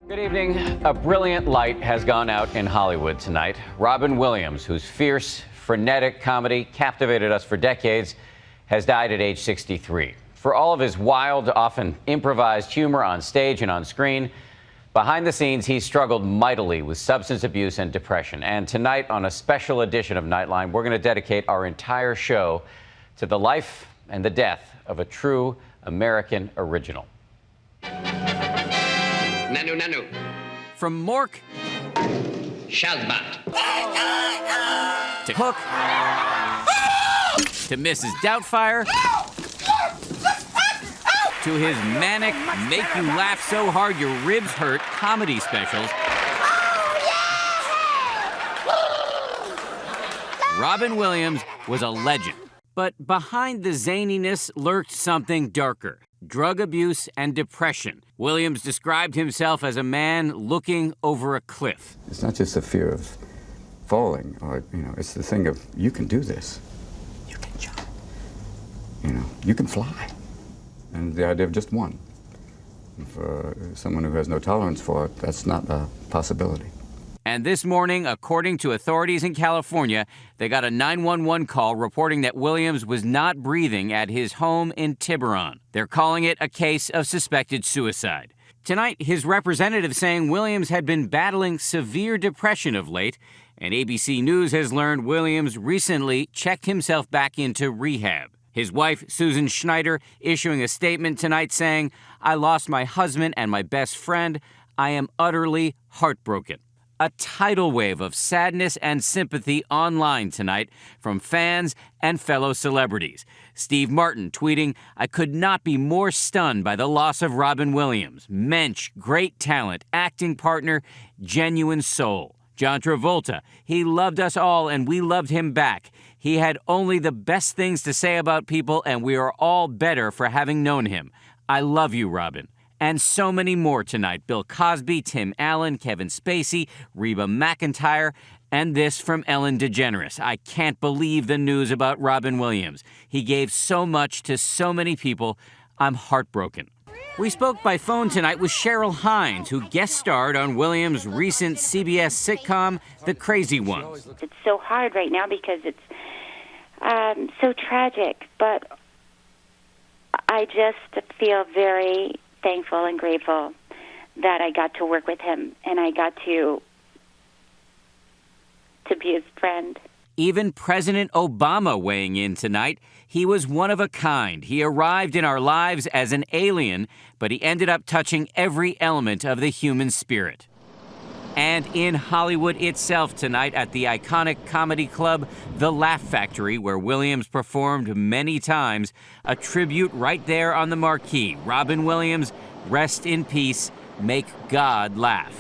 Good evening. A brilliant light has gone out in Hollywood tonight. Robin Williams, whose fierce, frenetic comedy captivated us for decades, has died at age 63. For all of his wild, often improvised humor on stage and on screen, behind the scenes, he struggled mightily with substance abuse and depression. And tonight, on a special edition of Nightline, we're going to dedicate our entire show to the life and the death of a true American original. Nanu, nanu. From Mork Shazbot. to Hook to Mrs. Doubtfire to his manic, make you laugh so hard your ribs hurt comedy specials. Robin Williams was a legend. But behind the zaniness lurked something darker. Drug abuse and depression. Williams described himself as a man looking over a cliff. It's not just the fear of falling, or, it's the thing of, you can do this. You can jump. You can fly. And the idea of just one. And for someone who has no tolerance for it, that's not a possibility. And this morning, according to authorities in California, they got a 911 call reporting that Williams was not breathing at his home in Tiburon. They're calling it a case of suspected suicide. Tonight, his representative saying Williams had been battling severe depression of late, and ABC News has learned Williams recently checked himself back into rehab. His wife, Susan Schneider, issuing a statement tonight saying, "I lost my husband and my best friend. I am utterly heartbroken." A tidal wave of sadness and sympathy online tonight from fans and fellow celebrities. Steve Martin tweeting, "I could not be more stunned by the loss of Robin Williams. Mensch, great talent, acting partner, genuine soul." John Travolta, "He loved us all and we loved him back. He had only the best things to say about people and we are all better for having known him. I love you, Robin." And so many more tonight. Bill Cosby, Tim Allen, Kevin Spacey, Reba McEntire, and this from Ellen DeGeneres. "I can't believe the news about Robin Williams. He gave so much to so many people. I'm heartbroken." We spoke by phone tonight with Cheryl Hines, who guest starred on Williams' recent CBS sitcom, The Crazy Ones. It's so hard right now because it's so tragic, but I just feel very thankful and grateful that I got to work with him and I got to be his friend. Even President Obama weighing in tonight. He was one of a kind. He arrived in our lives as an alien, but he ended up touching every element of the human spirit. And in Hollywood itself tonight at the iconic comedy club, The Laugh Factory, where Williams performed many times, a tribute right there on the marquee. Robin Williams, rest in peace, make God laugh.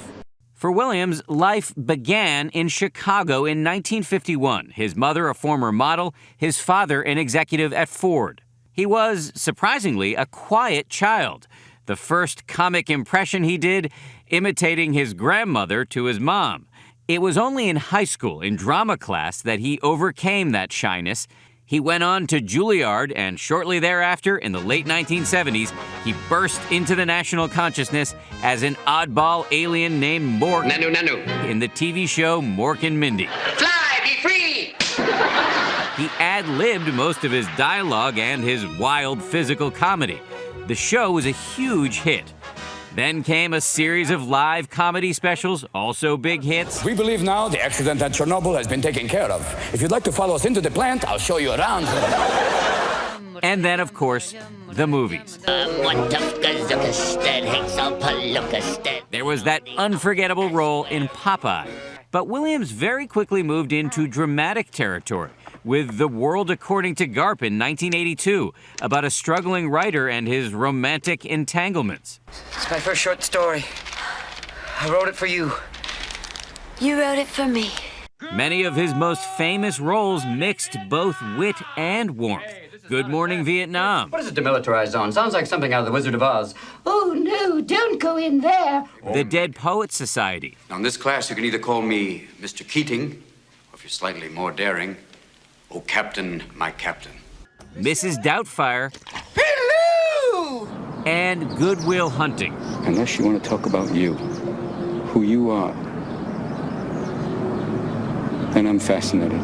For Williams, life began in Chicago in 1951. His mother, a former model, his father, an executive at Ford. He was, surprisingly, a quiet child. The first comic impression he did, imitating his grandmother to his mom. It was only in high school, in drama class, that he overcame that shyness. He went on to Juilliard, and shortly thereafter, in the late 1970s, he burst into the national consciousness as an oddball alien named Mork Nanu, nanu. in the TV show Mork and Mindy. Fly, be free! He ad-libbed most of his dialogue and his wild physical comedy. The show was a huge hit. Then came a series of live comedy specials, also big hits. We believe now the accident at Chernobyl has been taken care of. If you'd like to follow us into the plant, I'll show you around. And then, of course, the movies. There was that unforgettable role in Popeye. But Williams very quickly moved into dramatic territory with The World According to Garp in 1982, about a struggling writer and his romantic entanglements. It's my first short story. I wrote it for you. You wrote it for me. Many of his most famous roles mixed both wit and warmth. Good Morning Vietnam. What is a demilitarized zone? Sounds like something out of The Wizard of Oz. Oh, no, don't go in there. The Dead Poets Society. Now, in this class, you can either call me Mr. Keating, or if you're slightly more daring, oh, Captain, my Captain. Mrs. Doubtfire. Hello! And Good Will Hunting. Unless you want to talk about you. who you are, then I'm fascinated.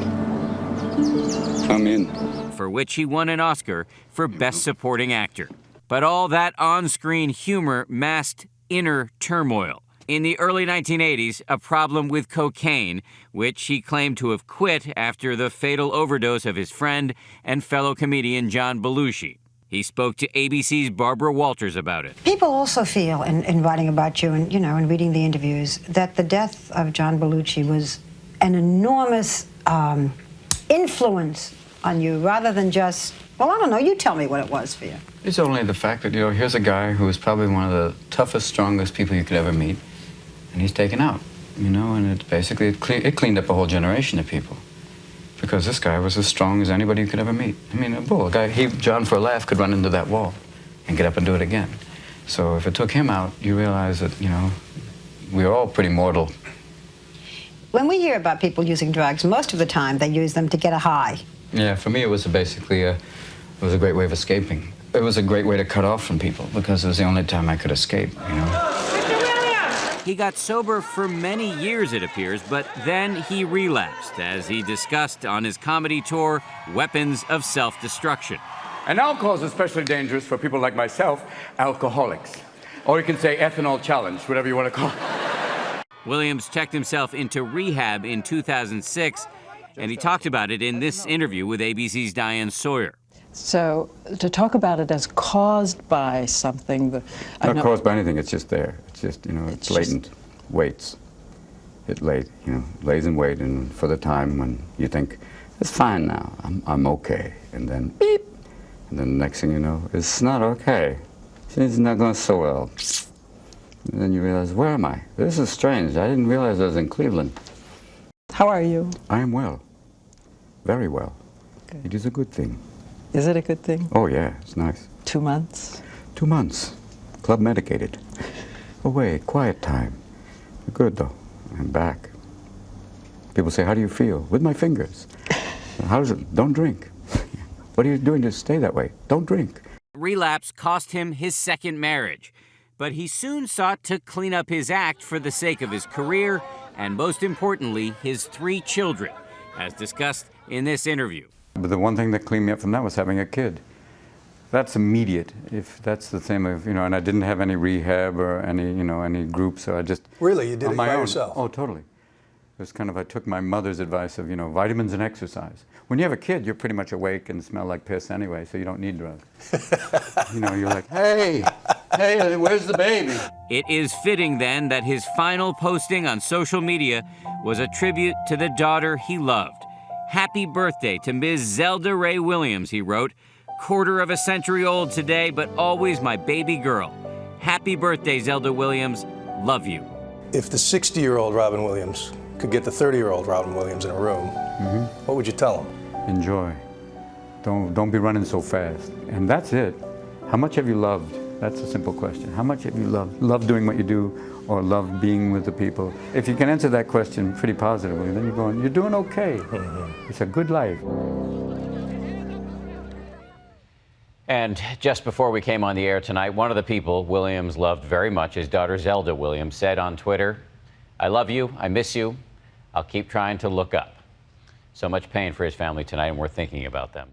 I'm in. For which he won an Oscar for Best Supporting Actor. But all that on-screen humor masked inner turmoil. In the early 1980s, a problem with cocaine, which he claimed to have quit after the fatal overdose of his friend and fellow comedian John Belushi. He spoke to ABC's Barbara Walters about it. People also feel, in writing about you and, in reading the interviews, that the death of John Belushi was an enormous influence on you, rather than just, well, I don't know, you tell me what it was for you. It's only the fact that, here's a guy who was probably one of the toughest, strongest people you could ever meet, and he's taken out, and it basically, it cleaned up a whole generation of people. Because this guy was as strong as anybody you could ever meet. I mean, a bull, a guy, John, for a laugh, could run into that wall and get up and do it again. So if it took him out, you realize that, we're all pretty mortal. When we hear about people using drugs, most of the time they use them to get a high. Yeah, for me it was basically it was a great way of escaping. It was a great way to cut off from people because it was the only time I could escape, He got sober for many years, it appears, but then he relapsed, as he discussed on his comedy tour, Weapons of Self-Destruction. And alcohol is especially dangerous for people like myself, alcoholics. Or you can say ethanol challenge, whatever you want to call it. Williams checked himself into rehab in 2006, and he talked about it in this interview with ABC's Diane Sawyer. So to talk about it as caused by something... Not caused by anything, it's just there. It's just, it's latent. Waits. It lays in wait, and for the time when you think, it's fine now, I'm okay. And then beep. And then the next thing you know, it's not okay. It's not going so well. And then you realize, where am I? This is strange. I didn't realize I was in Cleveland. How are you? I am well. Very well. Good. It is a good thing. Is it a good thing? Oh, yeah, it's nice. 2 months? 2 months. Club medicated. Away, quiet time. Good, though. I'm back. People say, how do you feel? With my fingers. How does it? Don't drink. What are you doing to stay that way? Don't drink. Relapse cost him his second marriage, but he soon sought to clean up his act for the sake of his career and, most importantly, his 3 children, as discussed in this interview. But the one thing that cleaned me up from that was having a kid. That's immediate. If that's the thing of, and I didn't have any rehab or any, any groups, so I just... Really? You did it by yourself? Oh, totally. It was kind of, I took my mother's advice of, vitamins and exercise. When you have a kid, you're pretty much awake and smell like piss anyway, so you don't need drugs. You're like, hey, where's the baby? It is fitting, then, that his final posting on social media was a tribute to the daughter he loved. Happy birthday to Ms. Zelda Ray Williams, he wrote. Quarter of a century old today, but always my baby girl. Happy birthday, Zelda Williams. Love you. If the 60-year-old Robin Williams could get the 30-year-old Robin Williams in a room, what would you tell him? Enjoy. Don't be running so fast. And that's it. How much have you loved? That's a simple question. How much have you loved? Love doing what you do, or love being with the people? If you can answer that question pretty positively, then you're doing okay. It's a good life. And just before we came on the air tonight, one of the people Williams loved very much, his daughter Zelda Williams, said on Twitter, I love you, I miss you, I'll keep trying to look up. So much pain for his family tonight, and we're thinking about them.